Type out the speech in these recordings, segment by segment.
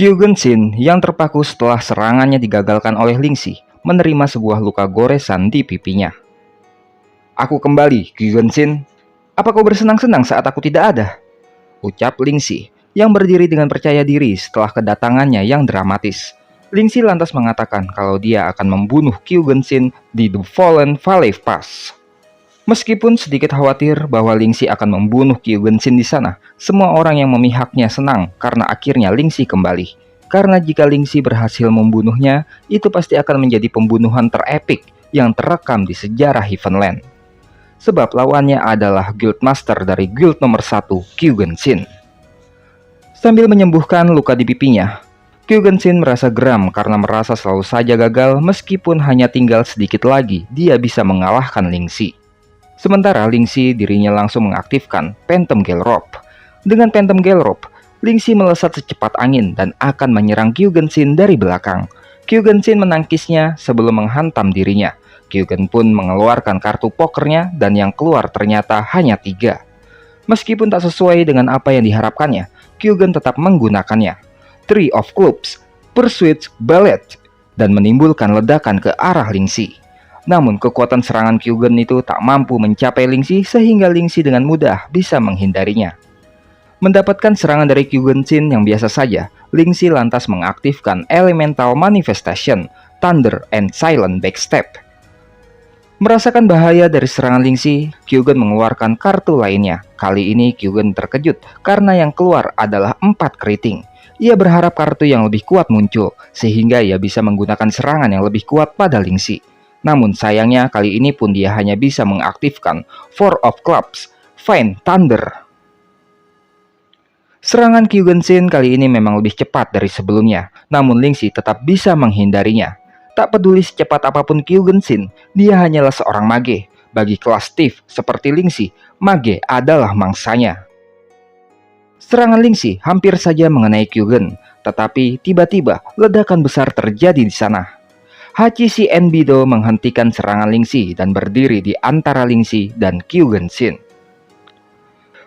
Kyugen Shin yang terpaku setelah serangannya digagalkan oleh Lingxi menerima sebuah luka goresan di pipinya. "Aku kembali, Kyugen Shin. Apa kau bersenang-senang saat aku tidak ada?" ucap Lingxi yang berdiri dengan percaya diri setelah kedatangannya yang dramatis. Lingxi lantas mengatakan kalau dia akan membunuh Kyugen Shin di The Fallen Valley Pass. Meskipun sedikit khawatir bahwa Lingxi akan membunuh Kyugen Shin di sana, semua orang yang memihaknya senang karena akhirnya Lingxi kembali. Karena jika Lingxi berhasil membunuhnya, itu pasti akan menjadi pembunuhan terepik yang terekam di sejarah Heavenland. Sebab lawannya adalah Guildmaster dari Guild nomor 1, Kyugen Shin. Sambil menyembuhkan luka di pipinya, Kyugen Shin merasa geram karena merasa selalu saja gagal meskipun hanya tinggal sedikit lagi dia bisa mengalahkan Lingxi. Sementara Lingxi dirinya langsung mengaktifkan Phantom Gale Rope. Dengan Phantom Gale Rope, Lingxi melesat secepat angin dan akan menyerang Kyugen Shin dari belakang. Kyugen Shin menangkisnya sebelum menghantam dirinya. Kyugen pun mengeluarkan kartu pokernya dan yang keluar ternyata hanya 3. Meskipun tak sesuai dengan apa yang diharapkannya, Kyugen tetap menggunakannya. Three of Clubs, Pursuit Ballet, dan menimbulkan ledakan ke arah Lingxi. Namun kekuatan serangan Kyugen itu tak mampu mencapai Lingxi sehingga Lingxi dengan mudah bisa menghindarinya. Mendapatkan serangan dari Kyugen Shin yang biasa saja, Lingxi lantas mengaktifkan Elemental Manifestation, Thunder, and Silent Backstep. Merasakan bahaya dari serangan Lingxi, Kyugen mengeluarkan kartu lainnya. Kali ini Kyugen terkejut karena yang keluar adalah 4 keriting. Ia berharap kartu yang lebih kuat muncul, sehingga ia bisa menggunakan serangan yang lebih kuat pada Lingxi. Namun sayangnya kali ini pun dia hanya bisa mengaktifkan Four of Clubs, Fine Thunder. Serangan Kyugen Shin kali ini memang lebih cepat dari sebelumnya, namun Lingxi tetap bisa menghindarinya. Tak peduli secepat apapun Kyugen Shin, dia hanyalah seorang mage. Bagi kelas Thief seperti Lingxi, mage adalah mangsanya. Serangan Lingxi hampir saja mengenai Kyugen, tetapi tiba-tiba ledakan besar terjadi di sana. Hachishi Enbido menghentikan serangan Lingxi dan berdiri di antara Lingxi dan Kyugen Shin.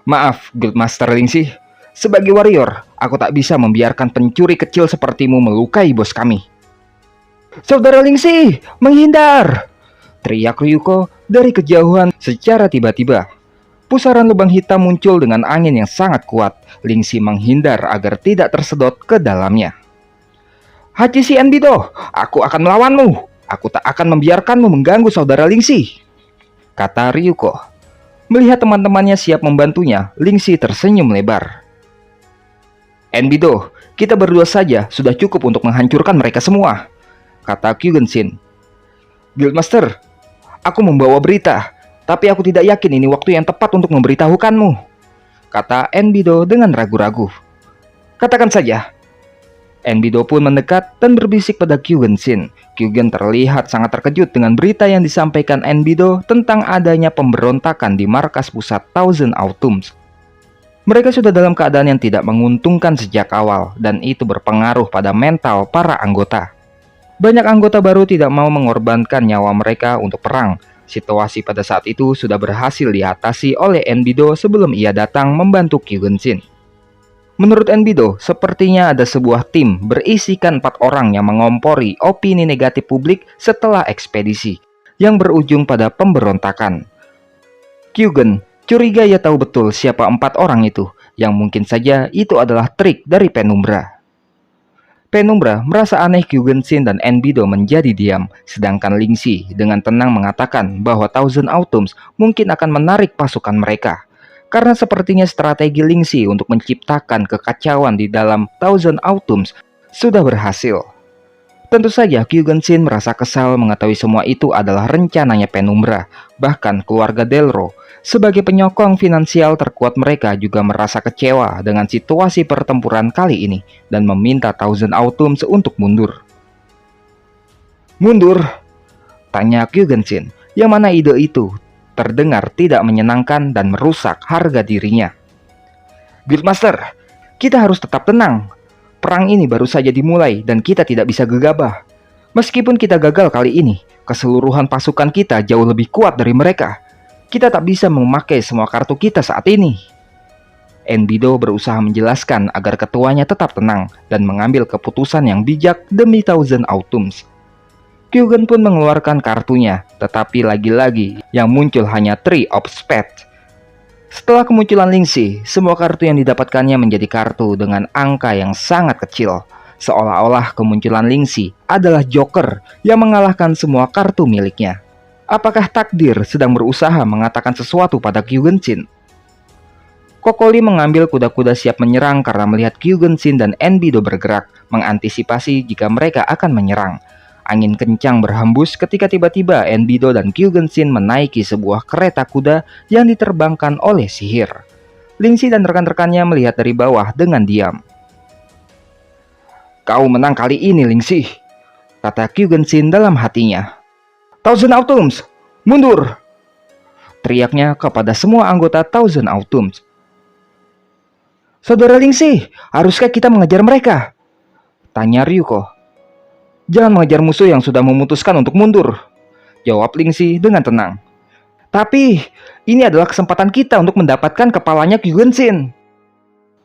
"Maaf, Guildmaster Lingxi. Sebagai warrior, aku tak bisa membiarkan pencuri kecil sepertimu melukai bos kami." "Saudara Lingxi, menghindar!" teriak Ryuko dari kejauhan secara tiba-tiba. Pusaran lubang hitam muncul dengan angin yang sangat kuat. Lingxi menghindar agar tidak tersedot ke dalamnya. "Hachishi Enbido, aku akan melawanmu. Aku tak akan membiarkanmu mengganggu saudara Lingxi," kata Ryuko. Melihat teman-temannya siap membantunya, Lingxi tersenyum lebar. "Enbido, kita berdua saja sudah cukup untuk menghancurkan mereka semua," kata Kyugen Shin. "Guildmaster, aku membawa berita, tapi aku tidak yakin ini waktu yang tepat untuk memberitahukanmu," kata Enbido dengan ragu-ragu. "Katakan saja." Enbido pun mendekat dan berbisik pada Kyugen Shin. Kyugen terlihat sangat terkejut dengan berita yang disampaikan Enbido tentang adanya pemberontakan di markas pusat Thousand Autumns. Mereka sudah dalam keadaan yang tidak menguntungkan sejak awal, dan itu berpengaruh pada mental para anggota. Banyak anggota baru tidak mau mengorbankan nyawa mereka untuk perang. Situasi pada saat itu sudah berhasil diatasi oleh Enbido sebelum ia datang membantu Kyugen Shin. Menurut Enbido, sepertinya ada sebuah tim berisikan 4 orang yang mengompori opini negatif publik setelah ekspedisi, yang berujung pada pemberontakan. Kyugen curiga ia tahu betul siapa 4 orang itu, yang mungkin saja itu adalah trik dari Penumbra. Penumbra merasa aneh Kyugen Shin dan Enbido menjadi diam, sedangkan Lingxi dengan tenang mengatakan bahwa Thousand Autumns mungkin akan menarik pasukan mereka. Karena sepertinya strategi Lingxi untuk menciptakan kekacauan di dalam Thousand Autumns sudah berhasil. Tentu saja Kyugen Shin merasa kesal mengetahui semua itu adalah rencananya Penumbra. Bahkan keluarga Delro sebagai penyokong finansial terkuat mereka juga merasa kecewa dengan situasi pertempuran kali ini dan meminta Thousand Autumns untuk mundur. "Mundur?" tanya Kyugen Shin, yang mana ide itu terdengar tidak menyenangkan dan merusak harga dirinya. "Guildmaster, kita harus tetap tenang. Perang ini baru saja dimulai dan kita tidak bisa gegabah. Meskipun kita gagal kali ini, keseluruhan pasukan kita jauh lebih kuat dari mereka. Kita tak bisa memakai semua kartu kita saat ini." Enbido berusaha menjelaskan agar ketuanya tetap tenang dan mengambil keputusan yang bijak demi Thousand Autumns. Kyugen pun mengeluarkan kartunya, tetapi lagi-lagi yang muncul hanya Three of Spades. Setelah kemunculan Lingxi, semua kartu yang didapatkannya menjadi kartu dengan angka yang sangat kecil. Seolah-olah kemunculan Lingxi adalah Joker yang mengalahkan semua kartu miliknya. Apakah takdir sedang berusaha mengatakan sesuatu pada Kyugen Shin? Kokoli mengambil kuda-kuda siap menyerang karena melihat Kyugen Shin dan Enbido bergerak, mengantisipasi jika mereka akan menyerang. Angin kencang berhembus ketika tiba-tiba Enbido dan Kyugen Shin menaiki sebuah kereta kuda yang diterbangkan oleh sihir. Lingxi dan rekan-rekannya melihat dari bawah dengan diam. "Kau menang kali ini, Lingxi," kata Kyugen Shin dalam hatinya. "Thousand Autumns, mundur!" teriaknya kepada semua anggota Thousand Autumns. "Saudara Lingxi, haruskah kita mengejar mereka?" tanya Ryuko. "Jangan mengejar musuh yang sudah memutuskan untuk mundur," jawab Lingxi dengan tenang. "Tapi, ini adalah kesempatan kita untuk mendapatkan kepalanya Kyugen Shin."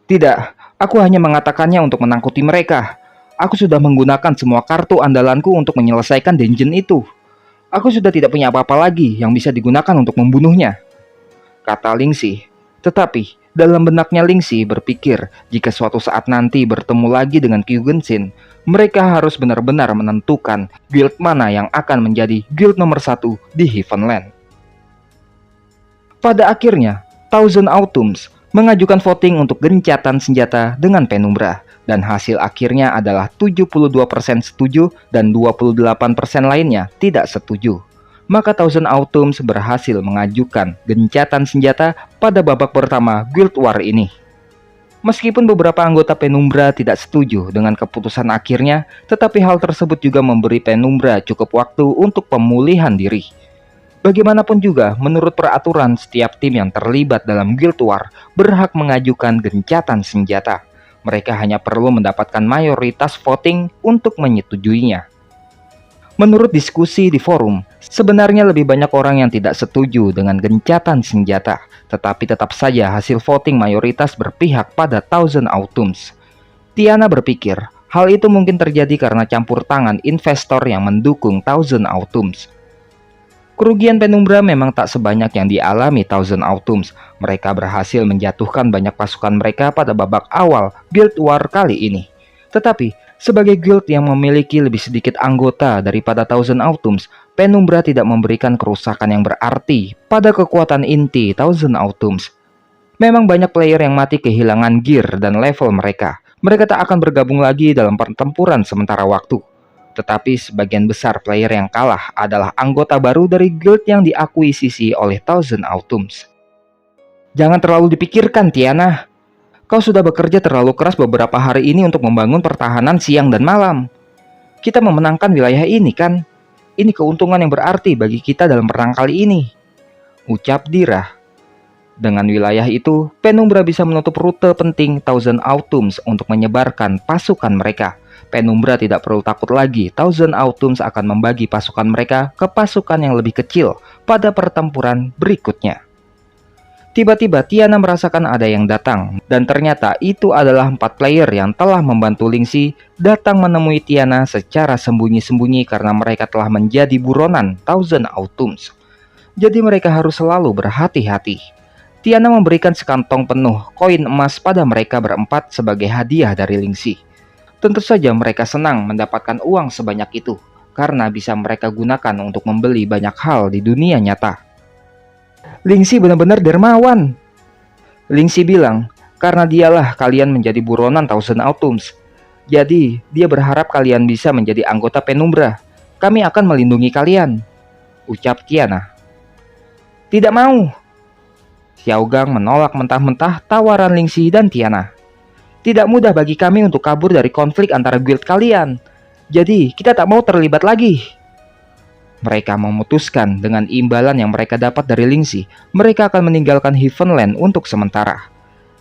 "Tidak, aku hanya mengatakannya untuk menangkuti mereka. Aku sudah menggunakan semua kartu andalanku untuk menyelesaikan dungeon itu. Aku sudah tidak punya apa-apa lagi yang bisa digunakan untuk membunuhnya," kata Lingxi. Tetapi dalam benaknya Lingxi berpikir jika suatu saat nanti bertemu lagi dengan Kyugen Shin, mereka harus benar-benar menentukan guild mana yang akan menjadi guild nomor 1 di Heavenland. Pada akhirnya, Thousand Autumns mengajukan voting untuk gencatan senjata dengan Penumbra, dan hasil akhirnya adalah 72% setuju dan 28% lainnya tidak setuju. Maka Thousand Autumns berhasil mengajukan gencatan senjata pada babak pertama Guild War ini. Meskipun beberapa anggota Penumbra tidak setuju dengan keputusan akhirnya, tetapi hal tersebut juga memberi Penumbra cukup waktu untuk pemulihan diri. Bagaimanapun juga, menurut peraturan, setiap tim yang terlibat dalam Guild War berhak mengajukan gencatan senjata. Mereka hanya perlu mendapatkan mayoritas voting untuk menyetujuinya. Menurut diskusi di forum, sebenarnya lebih banyak orang yang tidak setuju dengan gencatan senjata, tetapi tetap saja hasil voting mayoritas berpihak pada Thousand Autumns. Tiana berpikir, hal itu mungkin terjadi karena campur tangan investor yang mendukung Thousand Autumns. Kerugian Penumbra memang tak sebanyak yang dialami Thousand Autumns. Mereka berhasil menjatuhkan banyak pasukan mereka pada babak awal Guild War kali ini. Tetapi, sebagai guild yang memiliki lebih sedikit anggota daripada Thousand Autumns, Penumbra tidak memberikan kerusakan yang berarti pada kekuatan inti Thousand Autumns. Memang banyak player yang mati kehilangan gear dan level mereka. Mereka tak akan bergabung lagi dalam pertempuran sementara waktu. Tetapi sebagian besar player yang kalah adalah anggota baru dari guild yang diakuisisi oleh Thousand Autumns. "Jangan terlalu dipikirkan, Tiana. Kau sudah bekerja terlalu keras beberapa hari ini untuk membangun pertahanan siang dan malam. Kita memenangkan wilayah ini kan? Ini keuntungan yang berarti bagi kita dalam perang kali ini," ucap Dira. Dengan wilayah itu, Penumbra bisa menutup rute penting Thousand Autumns untuk menyebarkan pasukan mereka. Penumbra tidak perlu takut lagi Thousand Autumns akan membagi pasukan mereka ke pasukan yang lebih kecil pada pertempuran berikutnya. Tiba-tiba Tiana merasakan ada yang datang, dan ternyata itu adalah 4 player yang telah membantu Lingxi datang menemui Tiana secara sembunyi-sembunyi karena mereka telah menjadi buronan Thousand Autumns. Jadi mereka harus selalu berhati-hati. Tiana memberikan sekantong penuh koin emas pada mereka berempat sebagai hadiah dari Lingxi. Tentu saja mereka senang mendapatkan uang sebanyak itu, karena bisa mereka gunakan untuk membeli banyak hal di dunia nyata. "Lingxi benar-benar dermawan," Lingxi bilang, "karena dialah kalian menjadi buronan Thousand Autumns. Jadi, dia berharap kalian bisa menjadi anggota Penumbra. Kami akan melindungi kalian," ucap Tiana. "Tidak mau." Xiaogang menolak mentah-mentah tawaran Lingxi dan Tiana. "Tidak mudah bagi kami untuk kabur dari konflik antara guild kalian. Jadi, kita tak mau terlibat lagi." Mereka memutuskan dengan imbalan yang mereka dapat dari Lingxi, mereka akan meninggalkan Heavenland untuk sementara.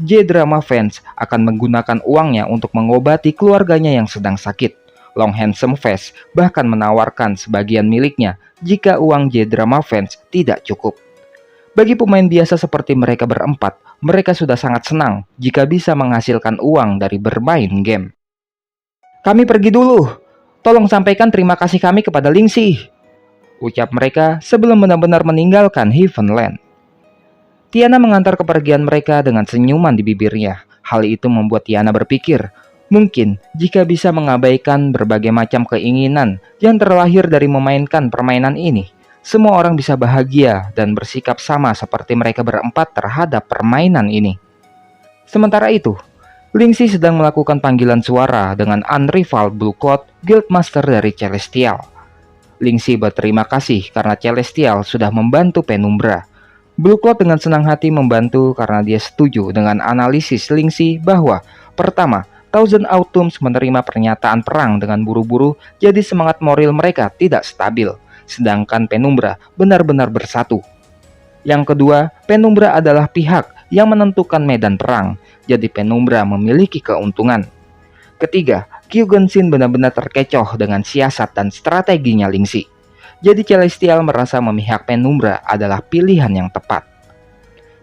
J-Drama Fans akan menggunakan uangnya untuk mengobati keluarganya yang sedang sakit. Long Handsome Face bahkan menawarkan sebagian miliknya jika uang J-Drama Fans tidak cukup. Bagi pemain biasa seperti mereka berempat, mereka sudah sangat senang jika bisa menghasilkan uang dari bermain game. "Kami pergi dulu. Tolong sampaikan terima kasih kami kepada Lingxi," ucap mereka sebelum benar-benar meninggalkan Heavenland. Tiana mengantar kepergian mereka dengan senyuman di bibirnya. Hal itu membuat Tiana berpikir, mungkin jika bisa mengabaikan berbagai macam keinginan yang terlahir dari memainkan permainan ini, semua orang bisa bahagia dan bersikap sama seperti mereka berempat terhadap permainan ini. Sementara itu, Lingxi sedang melakukan panggilan suara dengan Unrivaled Blue Cloud, Guildmaster dari Celestial. Lingxi berterima kasih karena Celestial sudah membantu Penumbra. Blue Cloud dengan senang hati membantu karena dia setuju dengan analisis Lingxi bahwa pertama, Thousand Autumns menerima pernyataan perang dengan buru-buru, jadi semangat moral mereka tidak stabil, sedangkan Penumbra benar-benar bersatu. Yang kedua, Penumbra adalah pihak yang menentukan medan perang, jadi Penumbra memiliki keuntungan. Ketiga, Kyugen-shin benar-benar terkecoh dengan siasat dan strateginya Lingxi. Jadi Celestial merasa memihak Penumbra adalah pilihan yang tepat.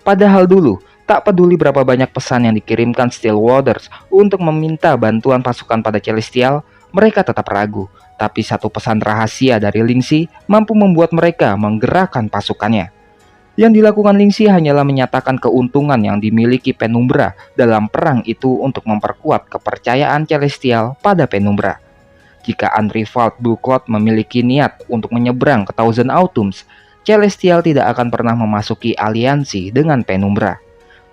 Padahal dulu, tak peduli berapa banyak pesan yang dikirimkan Steel Waters untuk meminta bantuan pasukan pada Celestial, mereka tetap ragu. Tapi satu pesan rahasia dari Lingxi mampu membuat mereka menggerakkan pasukannya. Yang dilakukan Lingxi hanyalah menyatakan keuntungan yang dimiliki Penumbra dalam perang itu untuk memperkuat kepercayaan Celestial pada Penumbra. Jika Unrivaled Blue Cloud memiliki niat untuk menyeberang ke Thousand Autumns, Celestial tidak akan pernah memasuki aliansi dengan Penumbra.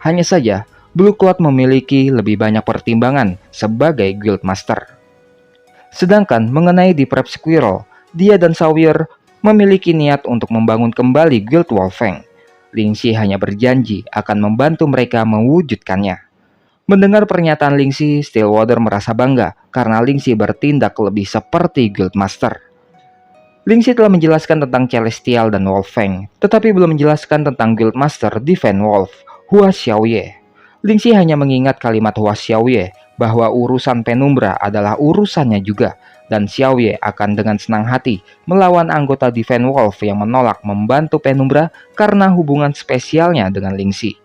Hanya saja, Blue Cloud memiliki lebih banyak pertimbangan sebagai Guildmaster. Sedangkan mengenai Deep Red Squirrel, dia dan Sawyer memiliki niat untuk membangun kembali Guild Wolfang. Lingxi hanya berjanji akan membantu mereka mewujudkannya. Mendengar pernyataan Lingxi, Stillwater merasa bangga karena Lingxi bertindak lebih seperti Guildmaster. Lingxi telah menjelaskan tentang Celestial dan Wolfang, tetapi belum menjelaskan tentang Guildmaster Divine Wolf, Hua Xiaoye. Lingxi hanya mengingat kalimat Hua Xiaoye bahwa urusan Penumbra adalah urusannya juga, dan Xiaoye akan dengan senang hati melawan anggota Divine Wolf yang menolak membantu Penumbra karena hubungan spesialnya dengan Lingxi.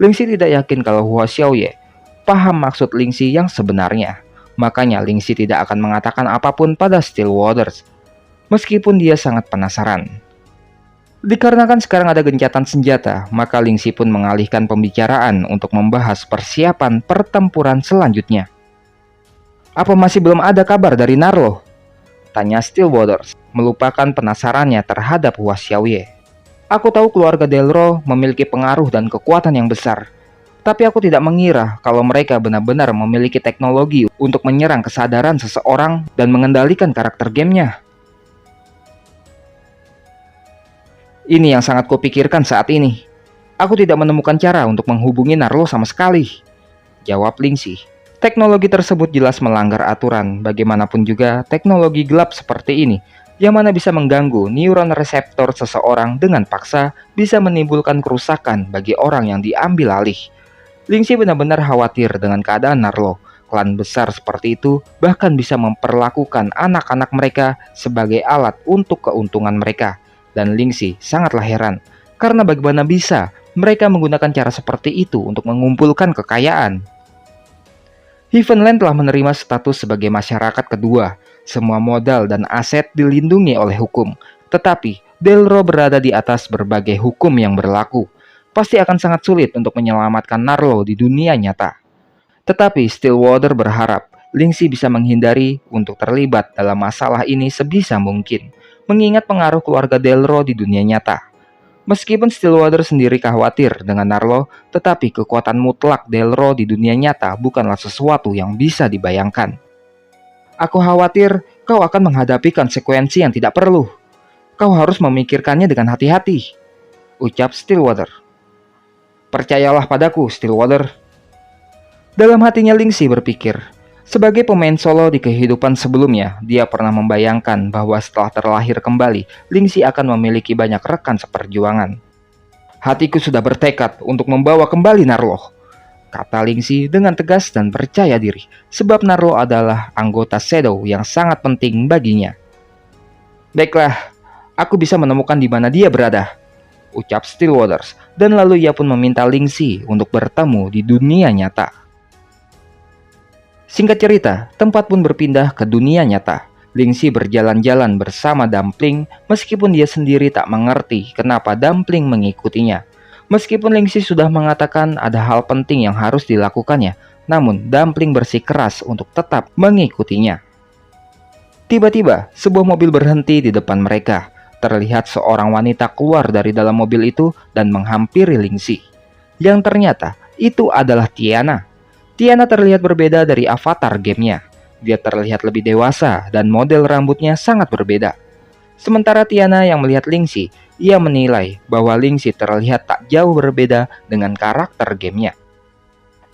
Lingxi tidak yakin kalau Hua Xiaoye paham maksud Lingxi yang sebenarnya. Makanya Lingxi tidak akan mengatakan apapun pada Steel Waters, meskipun dia sangat penasaran. Dikarenakan sekarang ada gencatan senjata, maka Lingxi pun mengalihkan pembicaraan untuk membahas persiapan pertempuran selanjutnya. "Apa masih belum ada kabar dari Narlo?" tanya Steel Waters, melupakan penasarannya terhadap Hua Xiaoye. "Aku tahu keluarga Delro memiliki pengaruh dan kekuatan yang besar. Tapi aku tidak mengira kalau mereka benar-benar memiliki teknologi untuk menyerang kesadaran seseorang dan mengendalikan karakter gamenya. Ini yang sangat kupikirkan saat ini. Aku tidak menemukan cara untuk menghubungi Narlo sama sekali," jawab Lingxi. Teknologi tersebut jelas melanggar aturan. Bagaimanapun juga, teknologi gelap seperti ini yang mana bisa mengganggu neuron reseptor seseorang dengan paksa bisa menimbulkan kerusakan bagi orang yang diambil alih. Lingxi benar-benar khawatir dengan keadaan Narlo. Klan besar seperti itu bahkan bisa memperlakukan anak-anak mereka sebagai alat untuk keuntungan mereka. Dan Lingxi sangatlah heran, karena bagaimana bisa mereka menggunakan cara seperti itu untuk mengumpulkan kekayaan. Heavenland telah menerima status sebagai masyarakat kedua. Semua modal dan aset dilindungi oleh hukum. Tetapi, Delro berada di atas berbagai hukum yang berlaku. Pasti akan sangat sulit untuk menyelamatkan Narlo di dunia nyata. Tetapi, Stillwater berharap Lingxi bisa menghindari untuk terlibat dalam masalah ini sebisa mungkin, mengingat pengaruh keluarga Delro di dunia nyata. Meskipun Stillwater sendiri khawatir dengan Narlo, tetapi kekuatan mutlak Delro di dunia nyata bukanlah sesuatu yang bisa dibayangkan. "Aku khawatir kau akan menghadapi konsekuensi yang tidak perlu. Kau harus memikirkannya dengan hati-hati," ucap Stillwater. "Percayalah padaku, Stillwater." Dalam hatinya Lingxi berpikir, sebagai pemain solo di kehidupan sebelumnya, dia pernah membayangkan bahwa setelah terlahir kembali, Lingxi akan memiliki banyak rekan seperjuangan. "Hatiku sudah bertekad untuk membawa kembali Narlo," kata Lingxi dengan tegas dan percaya diri, sebab Narlo adalah anggota Shadow yang sangat penting baginya. "Baiklah, aku bisa menemukan di mana dia berada," ucap Stillwaters, dan lalu ia pun meminta Lingxi untuk bertemu di dunia nyata. Singkat cerita, tempat pun berpindah ke dunia nyata. Lingxi berjalan-jalan bersama Dumpling meskipun dia sendiri tak mengerti kenapa Dumpling mengikutinya. Meskipun Lingxi sudah mengatakan ada hal penting yang harus dilakukannya, namun Dumpling bersikeras untuk tetap mengikutinya. Tiba-tiba, sebuah mobil berhenti di depan mereka. Terlihat seorang wanita keluar dari dalam mobil itu dan menghampiri Lingxi. Yang ternyata itu adalah Tiana. Tiana terlihat berbeda dari avatar gamenya. Dia terlihat lebih dewasa dan model rambutnya sangat berbeda. Sementara Tiana yang melihat Lingxi, ia menilai bahwa Lingxi terlihat tak jauh berbeda dengan karakter gamenya.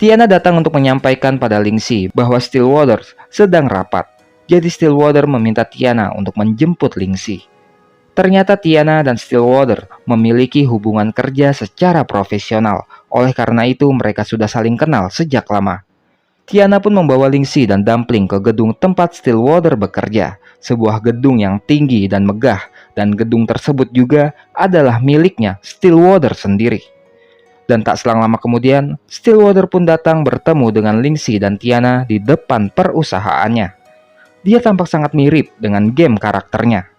Tiana datang untuk menyampaikan pada Lingxi bahwa Stillwater sedang rapat. Jadi Stillwater meminta Tiana untuk menjemput Lingxi. Ternyata Tiana dan Stillwater memiliki hubungan kerja secara profesional. Oleh karena itu mereka sudah saling kenal sejak lama. Tiana pun membawa Lingxi dan Dumpling ke gedung tempat Stillwater bekerja, sebuah gedung yang tinggi dan megah, dan gedung tersebut juga adalah miliknya Stillwater sendiri. Dan tak selang lama kemudian, Stillwater pun datang bertemu dengan Lingxi dan Tiana di depan perusahaannya. Dia tampak sangat mirip dengan game karakternya.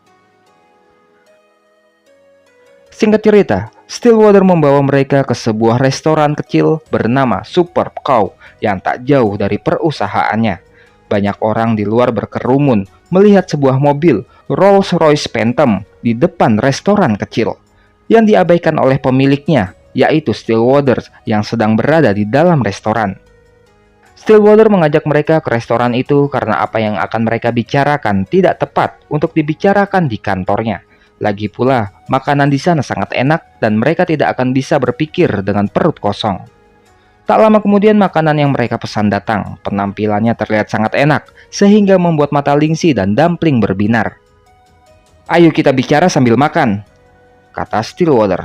Singkat cerita, Stillwater membawa mereka ke sebuah restoran kecil bernama Super Cow yang tak jauh dari perusahaannya. Banyak orang di luar berkerumun melihat sebuah mobil Rolls-Royce Phantom di depan restoran kecil yang diabaikan oleh pemiliknya, yaitu Stillwater yang sedang berada di dalam restoran. Stillwater mengajak mereka ke restoran itu karena apa yang akan mereka bicarakan tidak tepat untuk dibicarakan di kantornya. Lagi pula, makanan di sana sangat enak dan mereka tidak akan bisa berpikir dengan perut kosong. Tak lama kemudian makanan yang mereka pesan datang. Penampilannya terlihat sangat enak, sehingga membuat mata Lingxi dan Dumpling berbinar. "Ayo kita bicara sambil makan," kata Stillwater.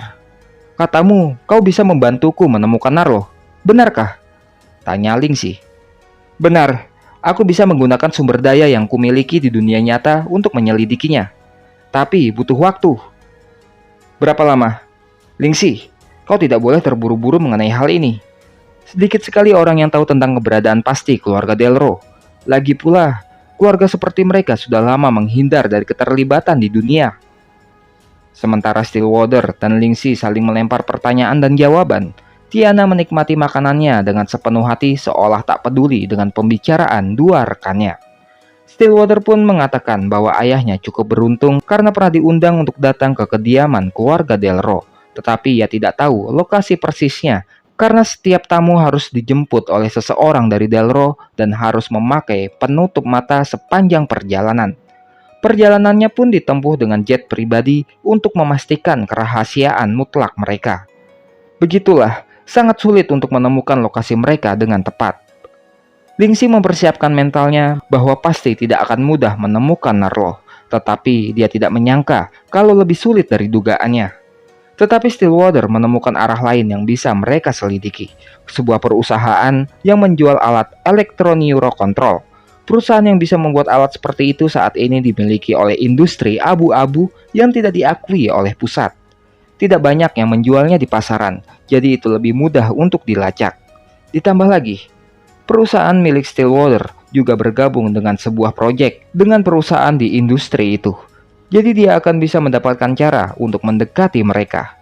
"Katamu, kau bisa membantuku menemukan Narloh, benarkah?" tanya Lingxi. "Benar, aku bisa menggunakan sumber daya yang kumiliki di dunia nyata untuk menyelidikinya. Tapi butuh waktu." "Berapa lama?" "Lingxi, kau tidak boleh terburu-buru mengenai hal ini. Sedikit sekali orang yang tahu tentang keberadaan pasti keluarga Delro. Lagi pula, keluarga seperti mereka sudah lama menghindar dari keterlibatan di dunia." Sementara Stillwater dan Lingxi saling melempar pertanyaan dan jawaban, Tiana menikmati makanannya dengan sepenuh hati seolah tak peduli dengan pembicaraan dua rekannya. Stillwater pun mengatakan bahwa ayahnya cukup beruntung karena pernah diundang untuk datang ke kediaman keluarga Delro. Tetapi ia tidak tahu lokasi persisnya karena setiap tamu harus dijemput oleh seseorang dari Delro dan harus memakai penutup mata sepanjang perjalanan. Perjalanannya pun ditempuh dengan jet pribadi untuk memastikan kerahasiaan mutlak mereka. Begitulah, sangat sulit untuk menemukan lokasi mereka dengan tepat. Lingxi mempersiapkan mentalnya bahwa pasti tidak akan mudah menemukan Narloh, tetapi dia tidak menyangka kalau lebih sulit dari dugaannya. Tetapi Stillwater menemukan arah lain yang bisa mereka selidiki, sebuah perusahaan yang menjual alat elektroneurokontrol. Perusahaan yang bisa membuat alat seperti itu saat ini dimiliki oleh industri abu-abu yang tidak diakui oleh pusat. Tidak banyak yang menjualnya di pasaran, jadi itu lebih mudah untuk dilacak. Ditambah lagi, perusahaan milik Stillwater juga bergabung dengan sebuah proyek dengan perusahaan di industri itu. Jadi dia akan bisa mendapatkan cara untuk mendekati mereka.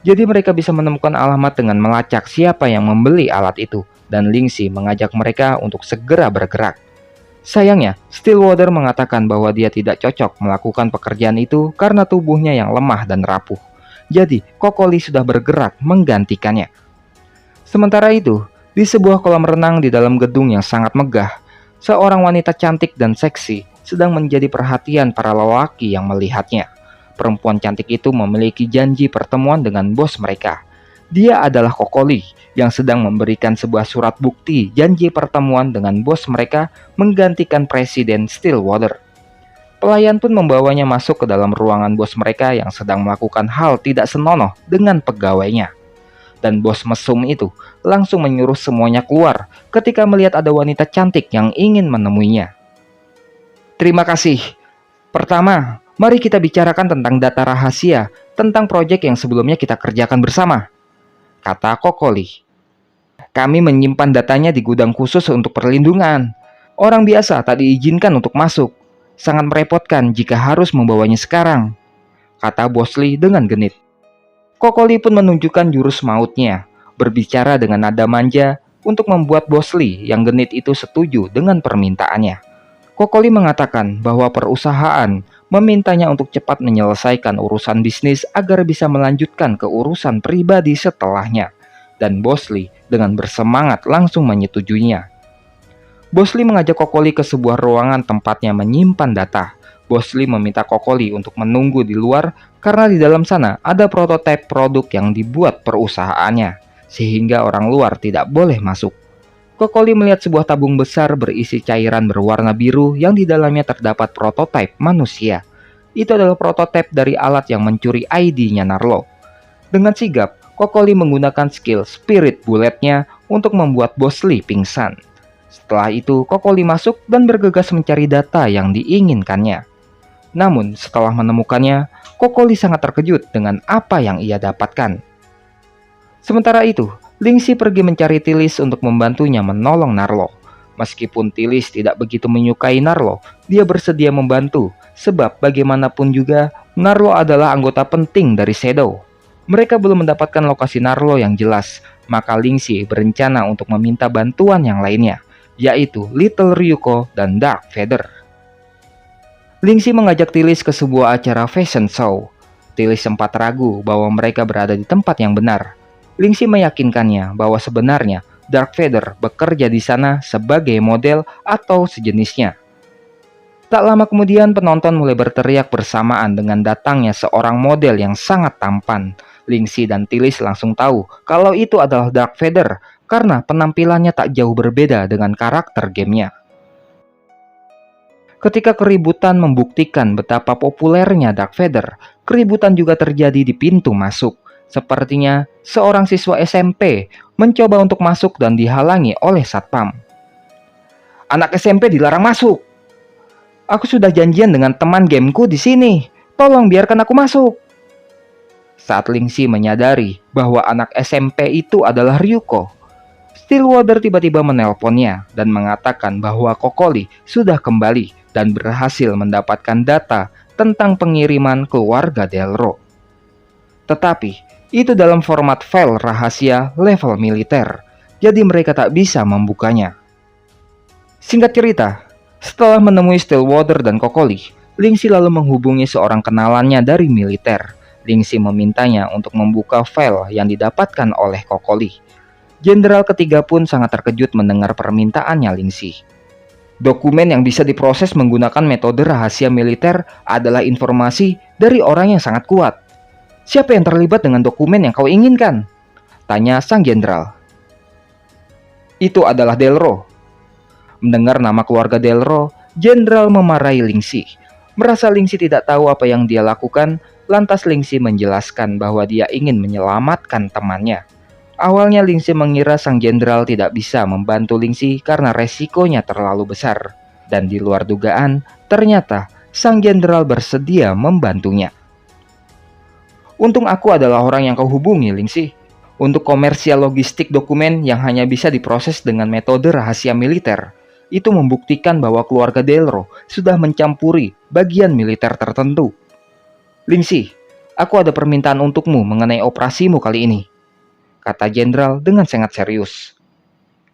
Jadi mereka bisa menemukan alamat dengan melacak siapa yang membeli alat itu. Dan Lingxi mengajak mereka untuk segera bergerak. Sayangnya, Stillwater mengatakan bahwa dia tidak cocok melakukan pekerjaan itu karena tubuhnya yang lemah dan rapuh. Jadi, Kokoli sudah bergerak menggantikannya. Sementara itu, di sebuah kolam renang di dalam gedung yang sangat megah, seorang wanita cantik dan seksi sedang menjadi perhatian para lelaki yang melihatnya. Perempuan cantik itu memiliki janji pertemuan dengan bos mereka. Dia adalah Kokoli yang sedang memberikan sebuah surat bukti janji pertemuan dengan bos mereka menggantikan Presiden Stillwater. Pelayan pun membawanya masuk ke dalam ruangan bos mereka yang sedang melakukan hal tidak senonoh dengan pegawainya. Dan bos mesum itu langsung menyuruh semuanya keluar ketika melihat ada wanita cantik yang ingin menemuinya. "Terima kasih. Pertama, mari kita bicarakan tentang data rahasia tentang proyek yang sebelumnya kita kerjakan bersama," kata Kokoli. Kami menyimpan datanya di gudang khusus untuk perlindungan. Orang biasa tak diizinkan untuk masuk. Sangat merepotkan jika harus membawanya sekarang, kata Bosley dengan genit. Kokoli pun menunjukkan jurus mautnya, berbicara dengan nada manja untuk membuat Bosley yang genit itu setuju dengan permintaannya. Kokoli mengatakan bahwa perusahaan memintanya untuk cepat menyelesaikan urusan bisnis agar bisa melanjutkan ke urusan pribadi setelahnya, dan Bosley dengan bersemangat langsung menyetujuinya. Bosley mengajak Kokoli ke sebuah ruangan tempatnya menyimpan data. Bosley meminta Kokoli untuk menunggu di luar karena di dalam sana ada prototipe produk yang dibuat perusahaannya, sehingga orang luar tidak boleh masuk. Kokoli melihat sebuah tabung besar berisi cairan berwarna biru yang di dalamnya terdapat prototipe manusia. Itu adalah prototipe dari alat yang mencuri ID-nya Narlo. Dengan sigap, Kokoli menggunakan skill Spirit Bullet-nya untuk membuat Bosley pingsan. Setelah itu, Kokoli masuk dan bergegas mencari data yang diinginkannya. Namun, setelah menemukannya, Kokoli sangat terkejut dengan apa yang ia dapatkan. Sementara itu, Lingxi pergi mencari Tilis untuk membantunya menolong Narlo. Meskipun Tilis tidak begitu menyukai Narlo, dia bersedia membantu, sebab bagaimanapun juga, Narlo adalah anggota penting dari Shadow. Mereka belum mendapatkan lokasi Narlo yang jelas, maka Lingxi berencana untuk meminta bantuan yang lainnya, yaitu Little Ryuko dan Dark Feather. Lingxi mengajak Tilis ke sebuah acara fashion show. Tilis sempat ragu bahwa mereka berada di tempat yang benar. Lingxi meyakinkannya bahwa sebenarnya Dark Feather bekerja di sana sebagai model atau sejenisnya. Tak lama kemudian penonton mulai berteriak bersamaan dengan datangnya seorang model yang sangat tampan. Lingxi dan Tilis langsung tahu kalau itu adalah Dark Feather karena penampilannya tak jauh berbeda dengan karakter gamenya. Ketika keributan membuktikan betapa populernya Dark Feather, keributan juga terjadi di pintu masuk. Sepertinya seorang siswa SMP mencoba untuk masuk dan dihalangi oleh satpam. Anak SMP dilarang masuk. Aku sudah janjian dengan teman gameku di sini. Tolong biarkan aku masuk. Saat Lingxi menyadari bahwa anak SMP itu adalah Ryuko, Stillwater tiba-tiba menelponnya dan mengatakan bahwa Kokoli sudah kembali dan berhasil mendapatkan data tentang pengiriman keluarga Delro. Tetapi, itu dalam format file rahasia level militer, jadi mereka tak bisa membukanya. Singkat cerita, setelah menemui Stillwater dan Kokoli, Lingxi lalu menghubungi seorang kenalannya dari militer. Lingxi memintanya untuk membuka file yang didapatkan oleh Kokoli. Jenderal ketiga pun sangat terkejut mendengar permintaannya Lingxi. Dokumen yang bisa diproses menggunakan metode rahasia militer adalah informasi dari orang yang sangat kuat. Siapa yang terlibat dengan dokumen yang kau inginkan? Tanya sang jenderal. Itu adalah Delro. Mendengar nama keluarga Delro, jenderal memarahi Lingxi. Merasa Lingxi tidak tahu apa yang dia lakukan, lantas Lingxi menjelaskan bahwa dia ingin menyelamatkan temannya. Awalnya Lingxi mengira sang jenderal tidak bisa membantu Lingxi karena resikonya terlalu besar. Dan di luar dugaan, ternyata sang jenderal bersedia membantunya. Untung aku adalah orang yang kau hubungi, Lingxi. Untuk komersial logistik dokumen yang hanya bisa diproses dengan metode rahasia militer. Itu membuktikan bahwa keluarga Delro sudah mencampuri bagian militer tertentu. Lingxi, aku ada permintaan untukmu mengenai operasimu kali ini, kata jenderal dengan sangat serius.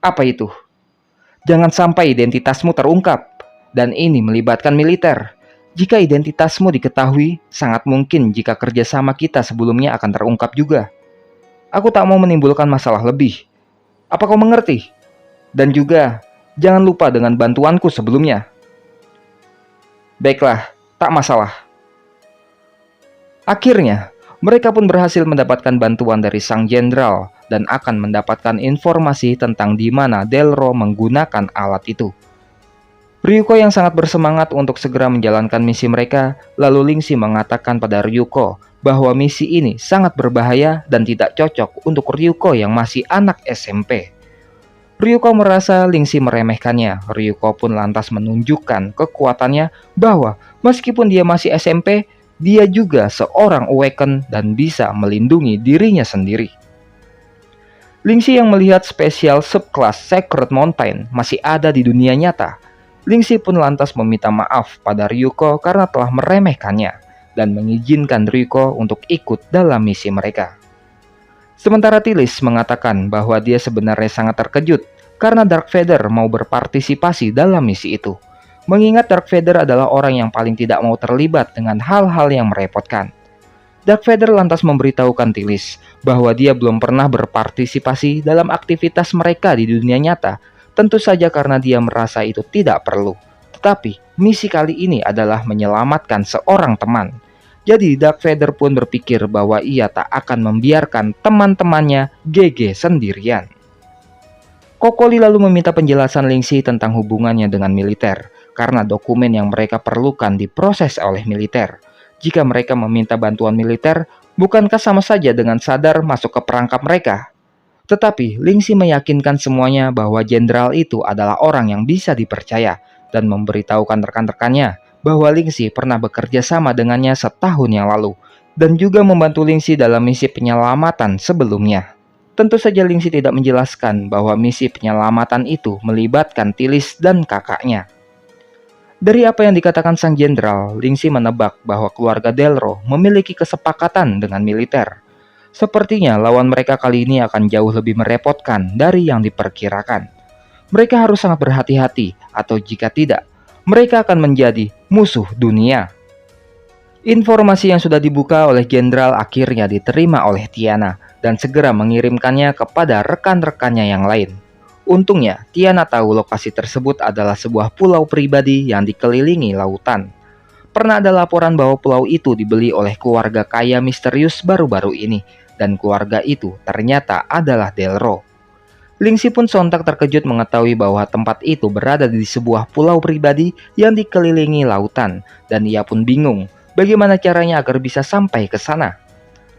Apa itu? Jangan sampai identitasmu terungkap, dan ini melibatkan militer. Jika identitasmu diketahui, sangat mungkin jika kerjasama kita sebelumnya akan terungkap juga. Aku tak mau menimbulkan masalah lebih. Apa kau mengerti? Dan juga, jangan lupa dengan bantuanku sebelumnya. Baiklah, tak masalah. Akhirnya, mereka pun berhasil mendapatkan bantuan dari sang jenderal dan akan mendapatkan informasi tentang di mana Delro menggunakan alat itu. Ryuko yang sangat bersemangat untuk segera menjalankan misi mereka, lalu Lingxi mengatakan pada Ryuko bahwa misi ini sangat berbahaya dan tidak cocok untuk Ryuko yang masih anak SMP. Ryuko merasa Lingxi meremehkannya. Ryuko pun lantas menunjukkan kekuatannya bahwa meskipun dia masih SMP, dia juga seorang Awaken dan bisa melindungi dirinya sendiri. Lingxi yang melihat spesial subclass Sacred Mountain masih ada di dunia nyata. Lingxi pun lantas meminta maaf pada Ryuko karena telah meremehkannya dan mengizinkan Ryuko untuk ikut dalam misi mereka. Sementara Tilis mengatakan bahwa dia sebenarnya sangat terkejut karena Dark Vader mau berpartisipasi dalam misi itu. Mengingat Dark Vader adalah orang yang paling tidak mau terlibat dengan hal-hal yang merepotkan. Dark Vader lantas memberitahukan Tilis bahwa dia belum pernah berpartisipasi dalam aktivitas mereka di dunia nyata, tentu saja karena dia merasa itu tidak perlu. Tetapi, misi kali ini adalah menyelamatkan seorang teman. Jadi, Dark Vader pun berpikir bahwa ia tak akan membiarkan teman-temannya GG sendirian. Kokoli lalu meminta penjelasan Lingxi tentang hubungannya dengan militer, karena dokumen yang mereka perlukan diproses oleh militer. Jika mereka meminta bantuan militer, bukankah sama saja dengan sadar masuk ke perangkap mereka? Tetapi Lingxi meyakinkan semuanya bahwa jenderal itu adalah orang yang bisa dipercaya dan memberitahukan rekan-rekannya bahwa Lingxi pernah bekerja sama dengannya setahun yang lalu dan juga membantu Lingxi dalam misi penyelamatan sebelumnya. Tentu saja Lingxi tidak menjelaskan bahwa misi penyelamatan itu melibatkan Tilis dan kakaknya. Dari apa yang dikatakan sang jenderal, Lingxi menebak bahwa keluarga Delro memiliki kesepakatan dengan militer. Sepertinya lawan mereka kali ini akan jauh lebih merepotkan dari yang diperkirakan. Mereka harus sangat berhati-hati, atau jika tidak, mereka akan menjadi musuh dunia. Informasi yang sudah dibuka oleh jenderal akhirnya diterima oleh Tiana dan segera mengirimkannya kepada rekan-rekannya yang lain. Untungnya, Tiana tahu lokasi tersebut adalah sebuah pulau pribadi yang dikelilingi lautan. Pernah ada laporan bahwa pulau itu dibeli oleh keluarga kaya misterius baru-baru ini, dan keluarga itu ternyata adalah Delro. Lingxi pun sontak terkejut mengetahui bahwa tempat itu berada di sebuah pulau pribadi yang dikelilingi lautan, dan ia pun bingung bagaimana caranya agar bisa sampai ke sana.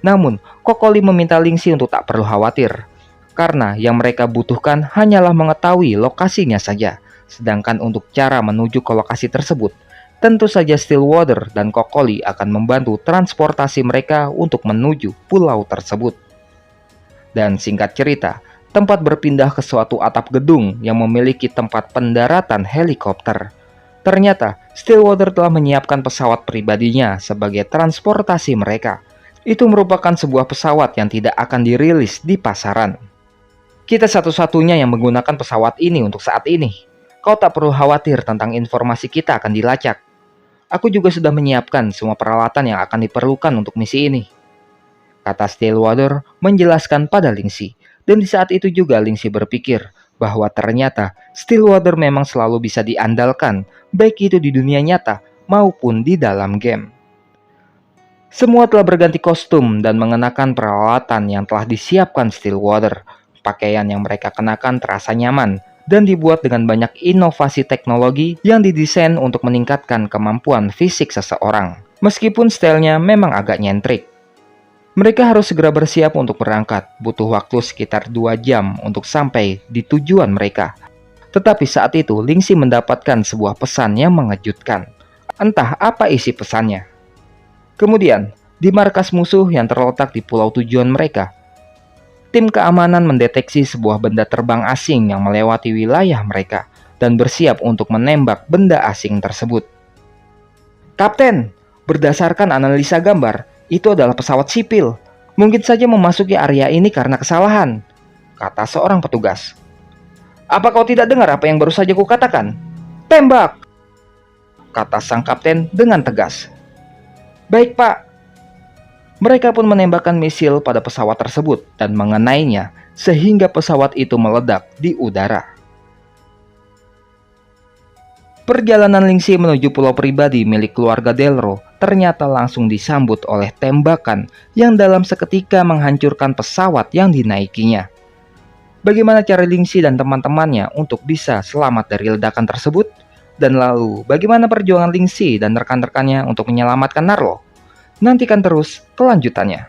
Namun, Kokoli meminta Lingxi untuk tak perlu khawatir, karena yang mereka butuhkan hanyalah mengetahui lokasinya saja. Sedangkan untuk cara menuju ke lokasi tersebut, tentu saja Stillwater dan Kokoli akan membantu transportasi mereka untuk menuju pulau tersebut. Dan singkat cerita, tempat berpindah ke suatu atap gedung yang memiliki tempat pendaratan helikopter. Ternyata, Stillwater telah menyiapkan pesawat pribadinya sebagai transportasi mereka. Itu merupakan sebuah pesawat yang tidak akan dirilis di pasaran. Kita satu-satunya yang menggunakan pesawat ini untuk saat ini. Kau tak perlu khawatir tentang informasi kita akan dilacak. Aku juga sudah menyiapkan semua peralatan yang akan diperlukan untuk misi ini, kata Stillwater menjelaskan pada Lingxi. Dan di saat itu juga Lingxi berpikir bahwa ternyata Stillwater memang selalu bisa diandalkan, baik itu di dunia nyata maupun di dalam game. Semua telah berganti kostum dan mengenakan peralatan yang telah disiapkan Stillwater. Pakaian yang mereka kenakan terasa nyaman dan dibuat dengan banyak inovasi teknologi yang didesain untuk meningkatkan kemampuan fisik seseorang. Meskipun stylenya memang agak nyentrik. Mereka harus segera bersiap untuk berangkat, butuh waktu sekitar 2 jam untuk sampai di tujuan mereka. Tetapi saat itu Lingxi mendapatkan sebuah pesan yang mengejutkan. Entah apa isi pesannya. Kemudian, di markas musuh yang terletak di pulau tujuan mereka, tim keamanan mendeteksi sebuah benda terbang asing yang melewati wilayah mereka dan bersiap untuk menembak benda asing tersebut. Kapten, berdasarkan analisa gambar, itu adalah pesawat sipil. Mungkin saja memasuki area ini karena kesalahan, kata seorang petugas. Apa kau tidak dengar apa yang baru saja kukatakan? Tembak, kata sang kapten dengan tegas. Baik, Pak. Mereka pun menembakkan misil pada pesawat tersebut dan mengenainya sehingga pesawat itu meledak di udara. Perjalanan Lingxi menuju pulau pribadi milik keluarga Delro ternyata langsung disambut oleh tembakan yang dalam seketika menghancurkan pesawat yang dinaikinya. Bagaimana cara Lingxi dan teman-temannya untuk bisa selamat dari ledakan tersebut? Dan lalu, bagaimana perjuangan Lingxi dan rekan-rekannya untuk menyelamatkan Narlo? Nantikan terus kelanjutannya.